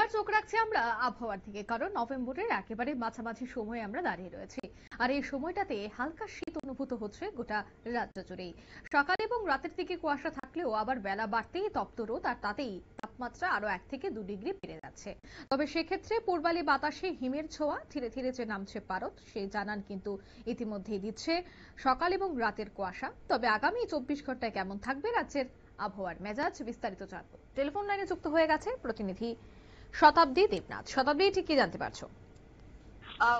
এবার চোখ রাখছি আমরা আবহাওয়ার দিকে, কারণ নভেম্বরের একেবারে মাঝামাঝি সময়ে আমরা দাঁড়িয়ে রয়েছি। আর এই সময়টাতে হালকা শীত অনুভূত হচ্ছে গোটা রাজ্য জুড়েই। সকাল এবং রাতের দিকে কুয়াশা থাকলেও আবার বেলা বাড়তেই তপ্ত রোদ, আর তাতেই তাপমাত্রা আরো 1 থেকে 2 ডিগ্রি বেড়ে যাচ্ছে। তবে সেক্ষেত্রে পূর্বালি বাতাসে হিমের ছোঁয়া ধীরে ধীরে যে নামছে পারদ, সেই জানান কিন্তু ইতিমধ্যেই দিচ্ছে সকাল এবং রাতের কুয়াশা। তবে আগামী 24 ঘন্টায় কেমন থাকবে রাজ্যের আবহাওয়ার মেজাজ, বিস্তারিত জানবো। টেলিফোন লাইনে যুক্ত হয়ে গেছে প্রতিনিধি শতাব্দী দেবনাথ। শতাব্দী, ঠিক কি জানতে পারছো?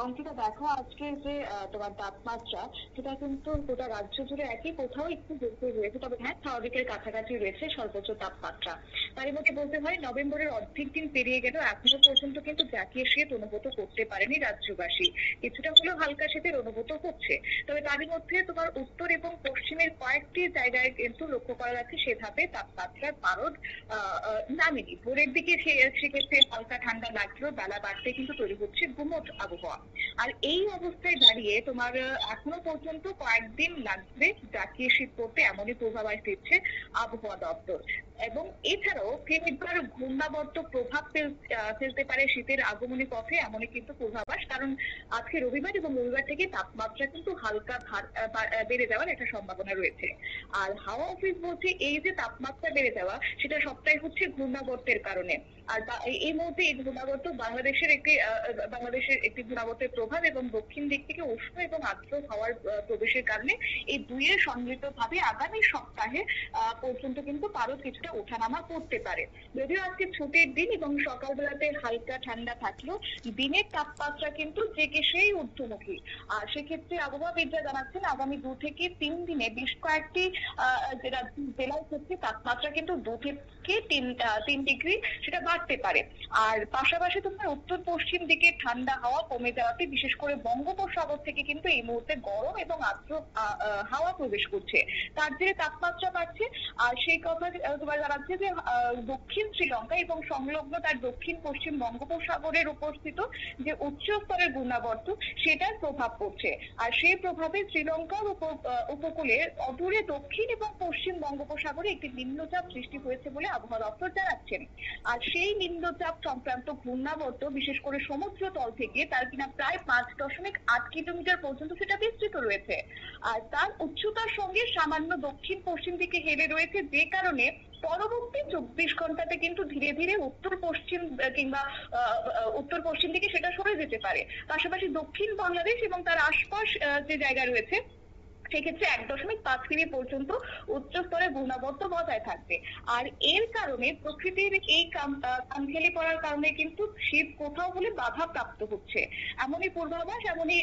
অঙ্কিতা, দেখো, আজকে যে তোমার তাপমাত্রা, সেটা কিন্তু গোটা রাজ্য জুড়ে একই, কোথাও একটু বেশি রয়েছে, তবে হ্যাঁ স্বাভাবিকের কাছাকাছি রয়েছে সর্বোচ্চ তাপমাত্রা। তারই মধ্যে বলতে হয়, নভেম্বরের অর্ধেক দিন পেরিয়ে গেল, এখনো পর্যন্ত কিন্তু জাতীয় শীত অনুভূত করতে পারেনি রাজ্যবাসী। কিছুটা হলেও হালকা শীতের অনুভূত হচ্ছে, তবে তারই মধ্যে তোমার উত্তর এবং পশ্চিমের কয়েকটি জায়গায় কিন্তু লক্ষ্য করা যাচ্ছে সে ধাপে তাপমাত্রার পারদ নামেনি। ভোরের দিকে সেক্ষেত্রে হালকা ঠান্ডা লাগলেও বেলা বাড়তে কিন্তু তৈরি হচ্ছে গুমোট আবহাওয়া। আর এই অবস্থায় দাঁড়িয়ে তোমার এখনো পর্যন্ত কয়েকদিন লাগবে জাতীয় শীত পড়তে, এমনই পূর্বাভাস দিচ্ছে আবহাওয়া দপ্তর। এবং এছাড়াও ফের ঘূর্ণাবর্ত প্রভাব ফেলতে পারে শীতের আগমনী পথে, এমনই কিন্তু পূর্বাভাস। কারণ আজকে রবিবার এবং রবিবার থেকে তাপমাত্রা কিন্তু হালকা বেড়ে যাওয়ার একটা সম্ভাবনা রয়েছে। আর হাওয়া অফিস বলছে এই যে তাপমাত্রা বেড়ে যাওয়া, সেটা সবটাই হচ্ছে ঘূর্ণাবর্তের কারণে। আর এই মুহূর্তে এই ঘূর্ণাবর্ত বাংলাদেশের একটি ঘূর্ণাবর্তের প্রভাব এবং দক্ষিণ দিক থেকে উষ্ণ এবং আর্দ্র হাওয়ার প্রবেশের কারণে এই দুইয়ের সম্মিলিত ভাবে আগামী সপ্তাহে পর্যন্ত কিন্তু পারদ কিছুটা ওঠানামা করতে পারে। যদিও আজকে ছুটির দিন এবং সকালবেলাতে হালকা ঠান্ডা থাকলেও দিনের তাপমাত্রা কিন্তু থেকে সেই ঊর্ধ্বমুখী। আর সেক্ষেত্রে আবহাওয়াবিদরা জানাচ্ছেন আগামী 2 থেকে 3 দিনে বেশ কয়েকটি জেলার ক্ষেত্রে তাপমাত্রা কিন্তু 2 থেকে 3 ডিগ্রি সেটা বাড়তে পারে। আর পাশাপাশি তোমার উত্তর পশ্চিম দিকে ঠান্ডা হাওয়া কমে যাওয়াতে বিশেষ করে বঙ্গোপসাগর থেকে কিন্তু এই মুহূর্তে গরম এবং আর্দ্র হাওয়া প্রবেশ করছে, তার জেরে তাপমাত্রা বাড়ছে। আর সেই কথা তোমার জানাচ্ছে যে দক্ষিণ শ্রীলঙ্কা এবং সংলগ্ন তার দক্ষিণ পশ্চিম বঙ্গোপসাগরের উপস্থিত যে উচ্চ স্তরের ঘূর্ণাবর্ত, সেটার প্রভাব পড়ছে। আর সেই প্রভাবে শ্রীলঙ্কার উপকূলে অদূরে দক্ষিণ এবং পশ্চিম বঙ্গোপসাগরে একটি নিম্নচাপ সৃষ্টি হয়েছে বলে আবহাওয়া দপ্তর জানাচ্ছেন। আর সেই নিম্নচাপ সংক্রান্ত ঘূর্ণাবর্ত বিশেষ করে সমুদ্র তল থেকে তার কিনা প্রায় 5.8 কিলোমিটার পর্যন্ত সেটা বিস্তৃত রয়েছে। আর তার উচ্চতার সঙ্গে সামান্য দক্ষিণ পশ্চিম দিকে হেলে রয়েছে, যে কারণে পরবর্তী 24 ঘন্টাতে কিন্তু ধীরে ধীরে উত্তর পশ্চিম দিকে সেটা সরে যেতে পারে। পাশাপাশি দক্ষিণ বাংলাদেশ এবং তার আশপাশ যে জায়গা রয়েছে, সেক্ষেত্রে 1.5 কিমি পর্যন্ত উচ্চ স্তরে ঘূর্ণাবর্ত বজায় থাকবে। আর এর কারণে প্রকৃতির এই কামখেলি পড়ার কারণে কিন্তু শীত কোথাও হলে বাধা প্রাপ্ত হচ্ছে, এমনই পূর্বাভাস, এমনই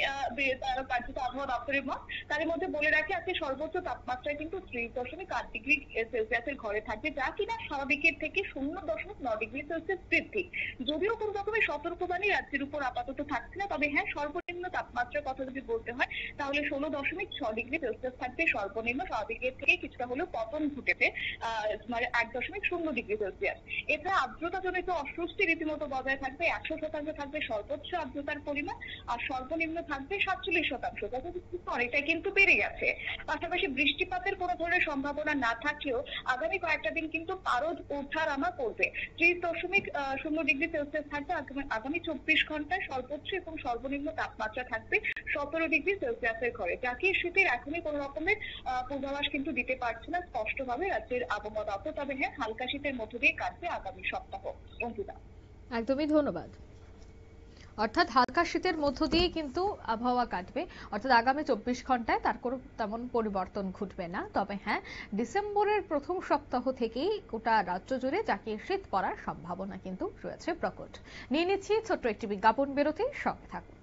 কার্যত আবহাওয়া দপ্তরের মত। তার মধ্যে বলে রাখি, আজকে সর্বোচ্চ তাপমাত্রায় কিন্তু 30.8 ডিগ্রি সেলসিয়াসের ঘরে থাকবে, যা কিনা স্বাভাবিকের থেকে 0.9 ডিগ্রি সেলসিয়াস বৃদ্ধি। যদিও কোন রকমের সতর্কবাণী রাজ্যের উপর আপাতত থাকছে না, তবে হ্যাঁ সর্বনিম্ন তাপমাত্রার কথা যদি বলতে হয় তাহলে 16.6 ডিগ্রি সেলসিয়াস থাকবে সর্বনিম্ন, স্বাভাবিকের থেকে কিছুটা হলেও পতন ঘটেছে মানে 1.0 ডিগ্রি সেলসিয়াস। এছাড়া আর্দ্রতাজনিত অস্বস্তি রীতিমতো বজায় থাকবে, 100% থাকবে সর্বোচ্চ আর্দ্রতার পরিমাণ, আর সর্বনিম্ন থাকবে 47%, অনেকটাই কিন্তু বেড়ে গেছে। পাশাপাশি বৃষ্টিপাতের কোনো ধরনের সম্ভাবনা না থাকলেও আগামী কয়েকটা দিন কিন্তু পারদ ওঠানামা করবে। 30.0 ডিগ্রি সেলসিয়াস থাকবে আগামী 24 ঘন্টায় সর্বোচ্চ এবং সর্বনিম্ন তাপমাত্রা থাকবে 17 ডিগ্রি সেলসিয়াসের ঘরে। জাতীয় শীতের এখনই কোন রকমের পূর্বাভাস কিন্তু দিতে পারছে না স্পষ্টভাবে রাজ্যের আবহাওয়া দপ্তর, তবে হ্যাঁ হালকা শীতের মধ্য দিয়ে কাটবে আগামী সপ্তাহ। অঙ্কিতা, একদমই ধন্যবাদ। অর্থাৎ হালকা শীতের মধ্য দিয়ে কিন্তু আবহাওয়া কাটবে, অর্থাৎ আগামী 24 ঘন্টায় তার কোনো তেমন পরিবর্তন ঘটবে না। তবে হ্যাঁ, ডিসেম্বরের প্রথম সপ্তাহ থেকেই গোটা রাজ্য জুড়ে জাতীয় শীত পড়ার সম্ভাবনা কিন্তু রয়েছে প্রকট। নিয়ে নিচ্ছি ছোট্ট একটি বিজ্ঞাপন বিরতি, সঙ্গে থাকুন।